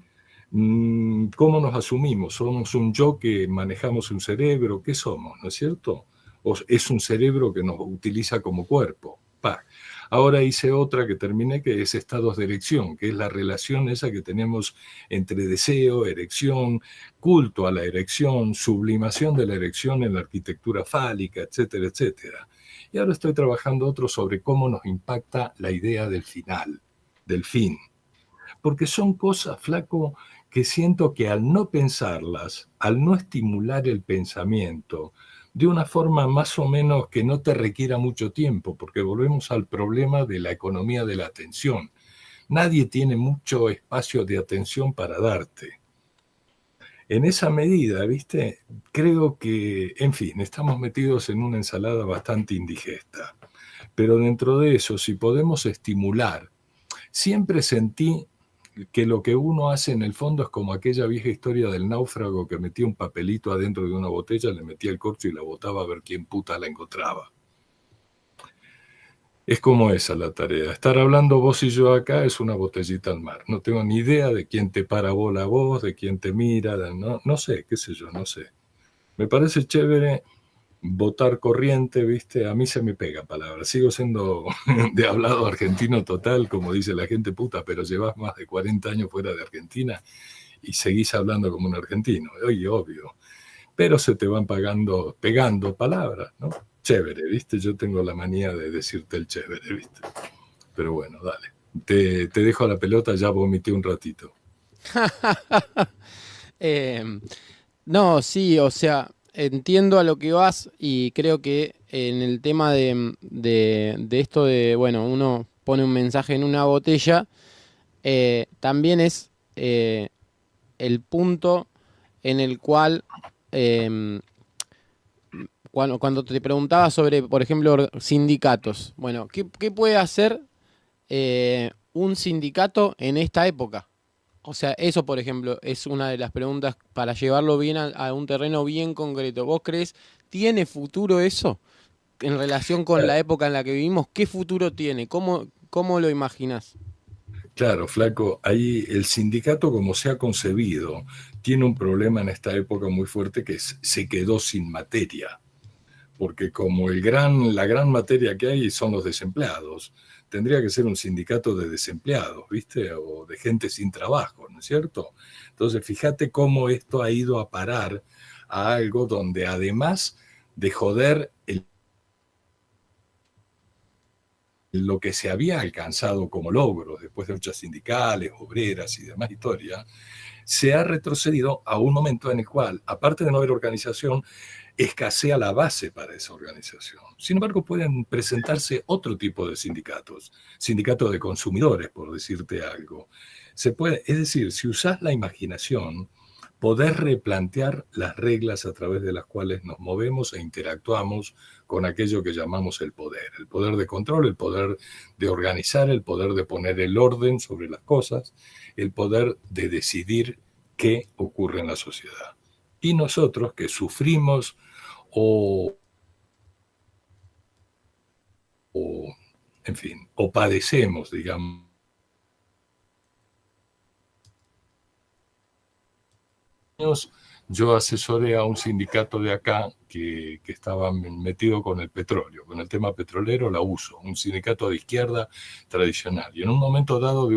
Speaker 2: ¿Cómo nos asumimos? ¿Somos un yo que manejamos un cerebro? ¿Qué somos? ¿No es cierto? ¿O es un cerebro que nos utiliza como cuerpo? Ahora hice otra que terminé, que es estados de erección, que es la relación esa que tenemos entre deseo, erección, culto a la erección, sublimación de la erección en la arquitectura fálica, etcétera, etcétera. Y ahora estoy trabajando otro sobre cómo nos impacta la idea del final, del fin. Porque son cosas, flaco, que siento que al no pensarlas, al no estimular el pensamiento, de una forma más o menos que no te requiera mucho tiempo, porque volvemos al problema de la economía de la atención. Nadie tiene mucho espacio de atención para darte. En esa medida, ¿viste? Creo que, en fin, estamos metidos en una ensalada bastante indigesta. Pero dentro de eso, si podemos estimular, siempre sentí que lo que uno hace en el fondo es como aquella vieja historia del náufrago que metía un papelito adentro de una botella, le metía el corcho y la botaba a ver quién puta la encontraba. Es como esa la tarea. Estar hablando vos y yo acá es una botellita al mar. No tengo ni idea de quién te para bola a vos, de quién te mira, no sé, qué sé yo, no sé. Me parece chévere votar corriente, ¿viste? A mí se me pega palabra. Sigo siendo de hablado argentino total, como dice la gente puta, pero llevas más de 40 años fuera de Argentina y seguís hablando como un argentino. Oye, obvio. Pero se te van pegando palabras, ¿no? Chévere, ¿viste? Yo tengo la manía de decirte el chévere, ¿viste? Pero bueno, dale. Te dejo la pelota, ya vomité un ratito.
Speaker 1: No, sí, o sea, entiendo a lo que vas y creo que en el tema de esto de, bueno, uno pone un mensaje en una botella, también es el punto en el cual, em, cuando te preguntaba sobre, por ejemplo, sindicatos, bueno, ¿qué puede hacer un sindicato en esta época? O sea, eso, por ejemplo, es una de las preguntas para llevarlo bien a un terreno bien concreto. ¿Vos crees, tiene futuro eso en relación con la época en la que vivimos? ¿Qué futuro tiene? ¿Cómo lo imaginás?
Speaker 2: Claro, flaco, ahí el sindicato como se ha concebido tiene un problema en esta época muy fuerte que se quedó sin materia, porque como la gran materia que hay son los desempleados, tendría que ser un sindicato de desempleados, ¿viste? O de gente sin trabajo, ¿no es cierto? Entonces, fíjate cómo esto ha ido a parar a algo donde además de joder lo que se había alcanzado como logros después de luchas sindicales, obreras y demás historia, se ha retrocedido a un momento en el cual, aparte de no haber organización, escasea la base para esa organización. Sin embargo, pueden presentarse otro tipo de sindicatos, sindicatos de consumidores, por decirte algo. Es decir, si usás la imaginación, poder replantear las reglas a través de las cuales nos movemos e interactuamos con aquello que llamamos el poder de control, el poder de organizar, el poder de poner el orden sobre las cosas, el poder de decidir qué ocurre en la sociedad. Y nosotros que sufrimos o, o en fin, o padecemos, digamos, yo asesoré a un sindicato de acá que estaba metido con el petróleo, con el tema petrolero, la uso, un sindicato de izquierda tradicional. Y en un momento dado de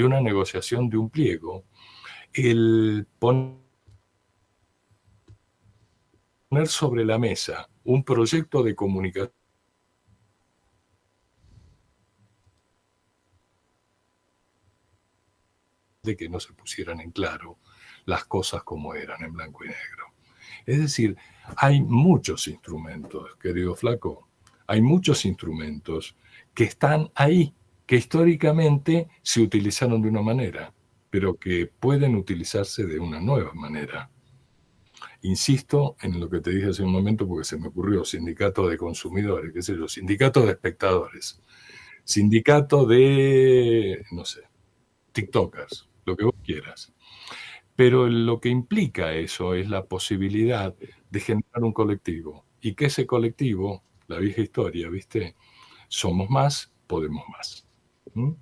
Speaker 2: una negociación de un pliego, el poner sobre la mesa un proyecto de comunicación de que no se pusieran en claro las cosas como eran en blanco y negro. Es decir, hay muchos instrumentos, querido flaco, hay muchos instrumentos que están ahí, que históricamente se utilizaron de una manera, pero que pueden utilizarse de una nueva manera. Insisto en lo que te dije hace un momento porque se me ocurrió, sindicato de consumidores, qué sé yo, sindicato de espectadores, sindicato de, no sé, TikTokers, lo que vos quieras. Pero lo que implica eso es la posibilidad de generar un colectivo y que ese colectivo, la vieja historia, ¿viste? Somos más, podemos más. ¿Mm?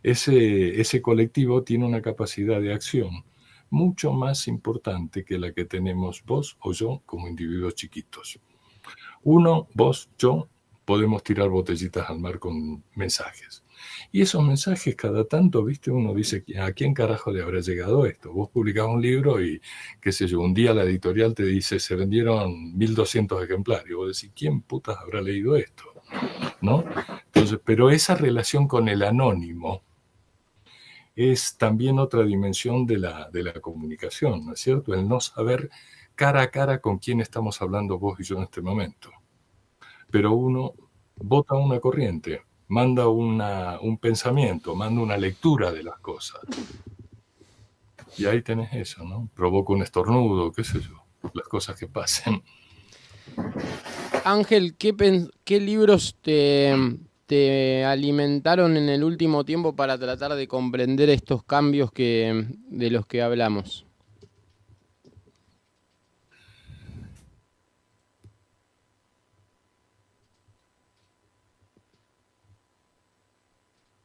Speaker 2: Ese colectivo tiene una capacidad de acción mucho más importante que la que tenemos vos o yo como individuos chiquitos. Uno, vos, yo, podemos tirar botellitas al mar con mensajes. Y esos mensajes cada tanto, viste, uno dice, ¿a quién carajo le habrá llegado esto? Vos publicás un libro y, qué sé yo, un día la editorial te dice, se vendieron 1.200 ejemplares. Y vos decís, ¿quién putas habrá leído esto? ¿No? Entonces, pero esa relación con el anónimo es también otra dimensión de la comunicación, ¿no es cierto? El no saber cara a cara con quién estamos hablando vos y yo en este momento. Pero uno bota una corriente, manda un pensamiento, manda una lectura de las cosas. Y ahí tenés eso, ¿no? Provoca un estornudo, qué sé yo, las cosas que pasen.
Speaker 1: Ángel, ¿qué libros te alimentaron en el último tiempo para tratar de comprender estos cambios de los que hablamos?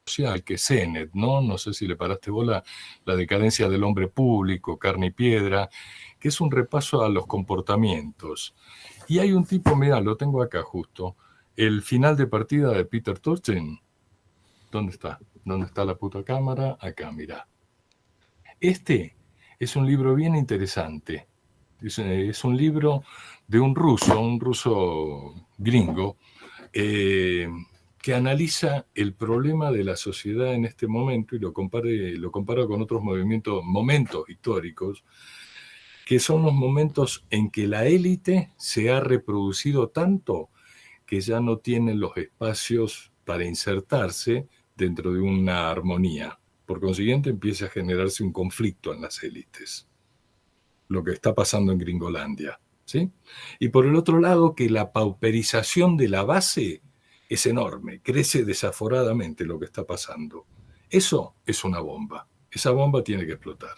Speaker 2: Social, que Sennett, ¿no? No sé si le paraste bola, La decadencia del hombre público, Carne y Piedra, que es un repaso a los comportamientos. Y hay un tipo, mira, lo tengo acá justo, el final de partida de Peter Turchin. ¿Dónde está? ¿Dónde está la puta cámara? Acá, mira. Este es un libro bien interesante. Es un libro de un ruso gringo, que analiza el problema de la sociedad en este momento y lo compara con otros momentos históricos, que son los momentos en que la élite se ha reproducido tanto que ya no tienen los espacios para insertarse dentro de una armonía. Por consiguiente, empieza a generarse un conflicto en las élites, lo que está pasando en Gringolandia, ¿sí? Y por el otro lado, que la pauperización de la base es enorme, crece desaforadamente lo que está pasando. Eso es una bomba. Esa bomba tiene que explotar.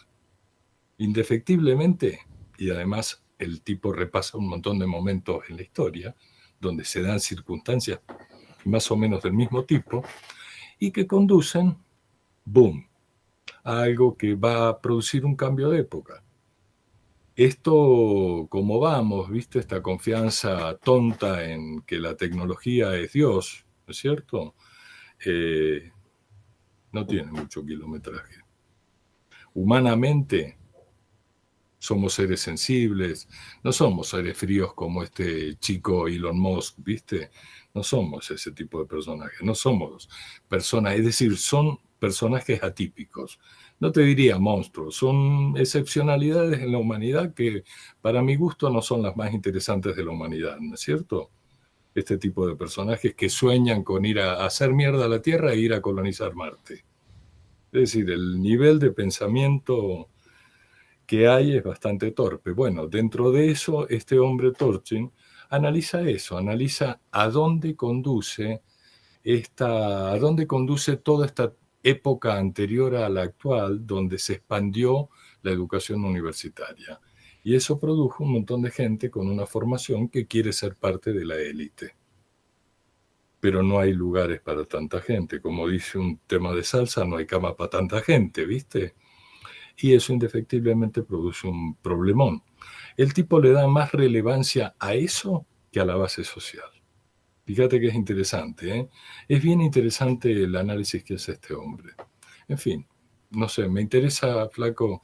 Speaker 2: Indefectiblemente, y además el tipo repasa un montón de momentos en la historia donde se dan circunstancias más o menos del mismo tipo y que conducen, boom, a algo que va a producir un cambio de época. Esto, como vamos, ¿viste? Esta confianza tonta en que la tecnología es Dios, ¿no es cierto? Eh, no tiene mucho kilometraje. Humanamente, somos seres sensibles, no somos seres fríos como este chico Elon Musk, ¿viste? No somos ese tipo de personajes, no somos personas, es decir, son personajes atípicos. No te diría monstruos, son excepcionalidades en la humanidad que para mi gusto no son las más interesantes de la humanidad, ¿no es cierto? Este tipo de personajes que sueñan con ir a hacer mierda a la Tierra e ir a colonizar Marte. Es decir, el nivel de pensamiento que hay es bastante torpe. Bueno, dentro de eso, este hombre Turchin analiza eso, analiza a dónde conduce toda esta época anterior a la actual, donde se expandió la educación universitaria. Y eso produjo un montón de gente con una formación que quiere ser parte de la élite. Pero no hay lugares para tanta gente. Como dice un tema de salsa, no hay cama para tanta gente, ¿viste? Y eso indefectiblemente produce un problemón. El tipo le da más relevancia a eso que a la base social. Fíjate que es interesante, ¿eh? Es bien interesante el análisis que hace este hombre. En fin, no sé, me interesa, flaco,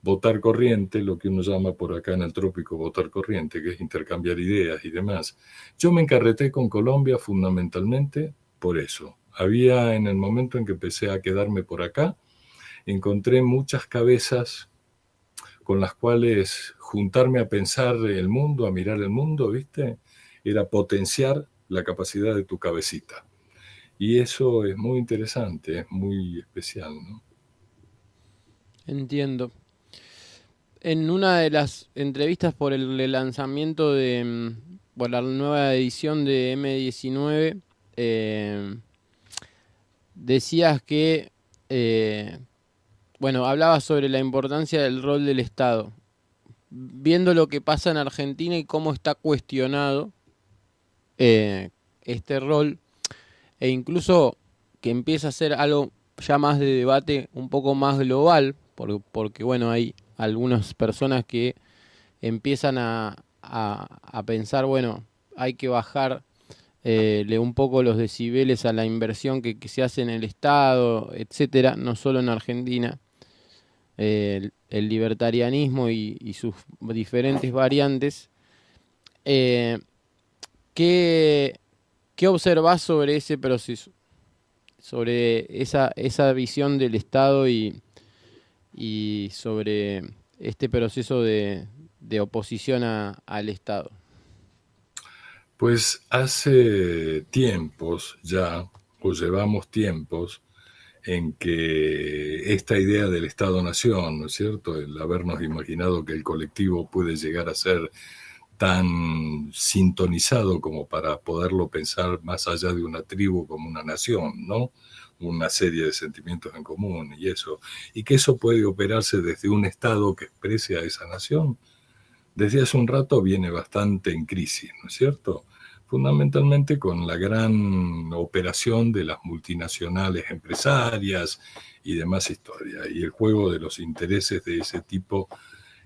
Speaker 2: votar corriente, lo que uno llama por acá en el trópico votar corriente, que es intercambiar ideas y demás. Yo me encarreté con Colombia fundamentalmente por eso. Había en el momento en que empecé a quedarme por acá, encontré muchas cabezas con las cuales juntarme a pensar el mundo, a mirar el mundo, ¿viste? Era potenciar la capacidad de tu cabecita. Y eso es muy interesante, es muy especial, ¿no?
Speaker 1: Entiendo. En una de las entrevistas por el lanzamiento por la nueva edición de M19, eh, decías que, eh, bueno, hablabas sobre la importancia del rol del Estado. Viendo lo que pasa en Argentina y cómo está cuestionado eh, este rol, e incluso que empieza a ser algo ya más de debate un poco más global, porque bueno, hay algunas personas que empiezan a pensar, bueno, hay que bajar un poco los decibeles a la inversión que se hace en el Estado, etcétera, no solo en Argentina. El libertarianismo y sus diferentes variantes. Eh, ¿qué, qué observás sobre ese proceso? Sobre esa visión del Estado y sobre este proceso de oposición al Estado.
Speaker 2: Pues hace tiempos ya, o llevamos tiempos, en que esta idea del Estado-Nación, ¿no es cierto? El habernos imaginado que el colectivo puede llegar a ser tan sintonizado como para poderlo pensar más allá de una tribu como una nación, ¿no? Una serie de sentimientos en común y eso. Y que eso puede operarse desde un Estado que exprese a esa nación, desde hace un rato viene bastante en crisis, ¿no es cierto? Fundamentalmente con la gran operación de las multinacionales empresarias y demás historia, y el juego de los intereses de ese tipo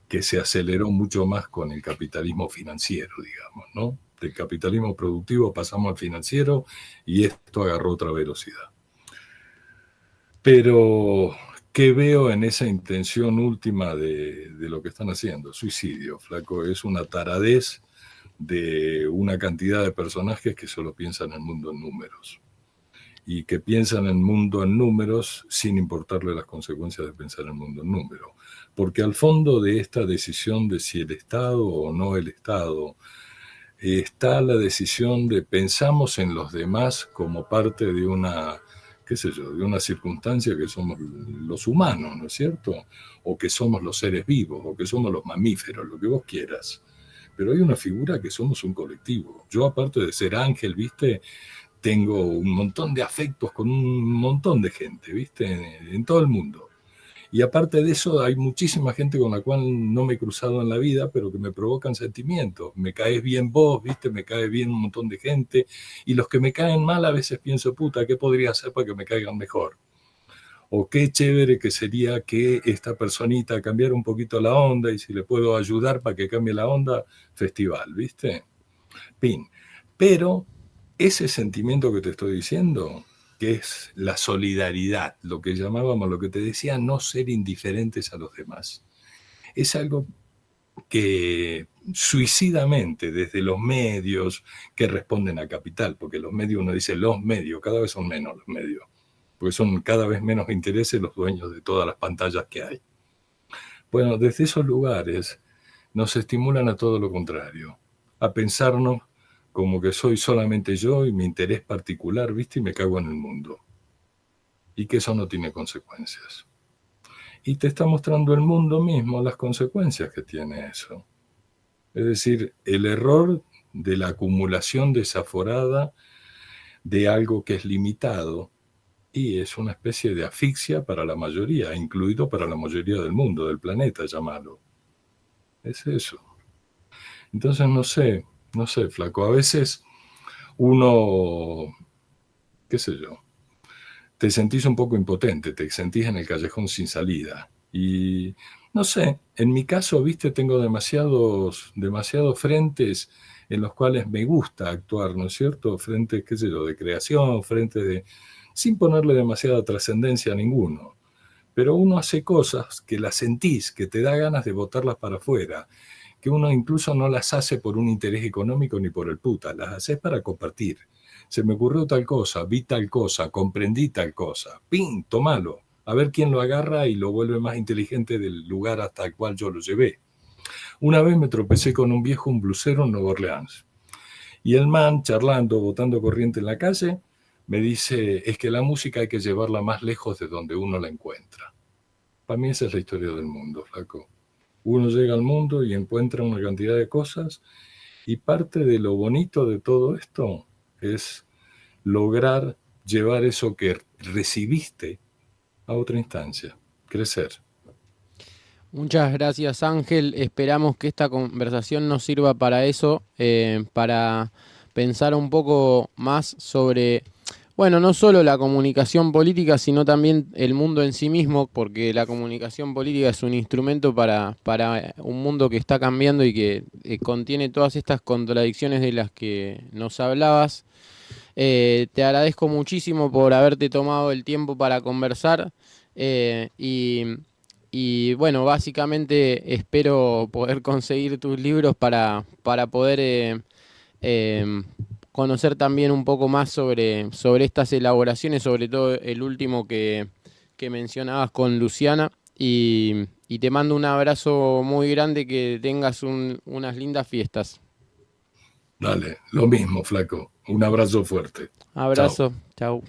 Speaker 2: que se aceleró mucho más con el capitalismo financiero, digamos, ¿no? Del capitalismo productivo pasamos al financiero y esto agarró otra velocidad. Pero, ¿qué veo en esa intención última de lo que están haciendo? Suicidio, flaco, es una taradez de una cantidad de personajes que solo piensan el mundo en números. Y que piensan el mundo en números sin importarle las consecuencias de pensar el mundo en números. Porque al fondo de esta decisión de si el Estado o no el Estado, está la decisión de pensamos en los demás como parte de una, qué sé yo, de una circunstancia que somos los humanos, ¿no es cierto? O que somos los seres vivos, o que somos los mamíferos, lo que vos quieras. Pero hay una figura que somos un colectivo. Yo, aparte de ser ángel, ¿viste? Tengo un montón de afectos con un montón de gente, ¿viste? En todo el mundo. Y aparte de eso, hay muchísima gente con la cual no me he cruzado en la vida, pero que me provocan sentimientos. Me caes bien vos, ¿viste? Me cae bien un montón de gente. Y los que me caen mal, a veces pienso, puta, ¿qué podría hacer para que me caigan mejor? O qué chévere que sería que esta personita cambiara un poquito la onda, y si le puedo ayudar para que cambie la onda, festival, ¿viste? Pin. Pero ese sentimiento que te estoy diciendo, que es la solidaridad, lo que llamábamos, lo que te decía, no ser indiferentes a los demás, es algo que suicidamente desde los medios que responden a capital, porque los medios, uno dice los medios, cada vez son menos los medios, porque son cada vez menos intereses los dueños de todas las pantallas que hay. Bueno, desde esos lugares nos estimulan a todo lo contrario, a pensarnos como que soy solamente yo y mi interés particular, ¿viste? Y me cago en el mundo. Y que eso no tiene consecuencias. Y te está mostrando el mundo mismo las consecuencias que tiene eso. Es decir, el error de la acumulación desaforada de algo que es limitado, y es una especie de asfixia para la mayoría, incluido para la mayoría del mundo, del planeta, llamalo. Es eso. Entonces, no sé, flaco. A veces uno, qué sé yo, te sentís un poco impotente, te sentís en el callejón sin salida. Y no sé, en mi caso, viste, tengo demasiados frentes en los cuales me gusta actuar, ¿no es cierto? Frentes, qué sé yo, de creación, frentes de, sin ponerle demasiada trascendencia a ninguno. Pero uno hace cosas que las sentís, que te da ganas de botarlas para afuera, que uno incluso no las hace por un interés económico ni por el puta, las haces para compartir. Se me ocurrió tal cosa, vi tal cosa, comprendí tal cosa. ¡Pim! Tómalo. A ver quién lo agarra y lo vuelve más inteligente del lugar hasta el cual yo lo llevé. Una vez me tropecé con un viejo, un blusero en Nueva Orleans. Y el man, charlando, botando corriente en la calle, me dice, es que la música hay que llevarla más lejos de donde uno la encuentra. Para mí esa es la historia del mundo, flaco. Uno llega al mundo y encuentra una cantidad de cosas, y parte de lo bonito de todo esto es lograr llevar eso que recibiste a otra instancia, crecer.
Speaker 1: Muchas gracias, Ángel. Esperamos que esta conversación nos sirva para eso, para pensar un poco más sobre, bueno, no solo la comunicación política, sino también el mundo en sí mismo, porque la comunicación política es un instrumento para un mundo que está cambiando y que contiene todas estas contradicciones de las que nos hablabas. Te agradezco muchísimo por haberte tomado el tiempo para conversar, eh, y, y bueno, básicamente espero poder conseguir tus libros para poder eh, conocer también un poco más sobre estas elaboraciones, sobre todo el último que mencionabas con Luciana. Y te mando un abrazo muy grande, que tengas unas lindas fiestas.
Speaker 2: Dale, lo mismo, flaco. Un abrazo fuerte. Chao.
Speaker 1: Abrazo, chau.